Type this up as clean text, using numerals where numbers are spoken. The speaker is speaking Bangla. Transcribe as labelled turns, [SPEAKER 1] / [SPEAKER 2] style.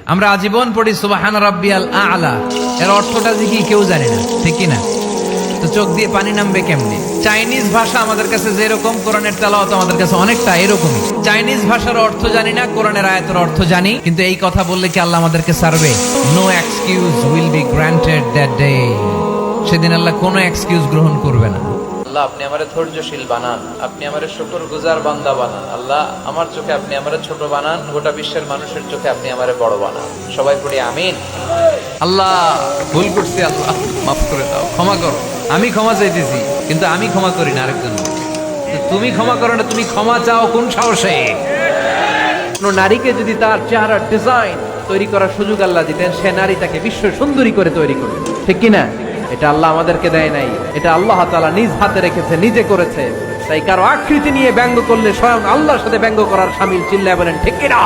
[SPEAKER 1] আমরা আজীবন পড়ি সুবহান রাব্বিয়াল আ'লা, এর অর্থটা যে কি কেউ জানে না, ঠিক কি না? তো চোখ দিয়ে পানি নামবে কেমনে? চাইনিজ ভাষা আমাদের কাছে যেরকম, কোরআনের তেলাওয়াত আমাদের কাছে অনেকটা এরকমই। চাইনিজ ভাষার অর্থ জানি না, কোরআনের আয়াতের অর্থ জানি, কিন্তু এই কথা বললে কি আল্লাহ আমাদেরকে ছাড়বে? No excuse will be granted that day. সেদিন আল্লাহ কোনো এক্সকিউজ গ্রহণ করবে না। আল্লাহ, আপনি আমারে ধৈর্যশীল বানান, আপনি আমারে শুকরগুজার বান্দা বানান। আল্লাহ, আমার চোখে আপনি আমারে ছোট বানান, গোটা বিশ্বের মানুষের চোখে আপনি আমারে বড় বানান। সবাই পড়ি আমিন। আল্লাহ, ভুল করছি, আল্লাহ মাফ করে দাও, ক্ষমা করো। আমি ক্ষমা চাইতেছি, কিন্তু আমি ক্ষমা করি না আরেকজন। তুমি ক্ষমা করো না, তুমি ক্ষমা চাও কোন সাহসে? কোন নারীকে যদি তার চেহারার ডিজাইন তৈরি করার সুযোগ আল্লাহ দিতেন, সে নারী তাকে বিশ্ব সুন্দরী করে তৈরি করবে, ঠিক কিনা? এটা আল্লাহ আমাদেরকে দেয় নাই, এটা আল্লাহ তাআলা নিজ হাতে রেখেছে, নিজে করেছে। তাই কারো আকৃতি নিয়ে ব্যঙ্গ করলে স্বয়ং আল্লাহর সাথে ব্যঙ্গ করার শামিল। চিল্লায় বলেন ঠিক কিনা?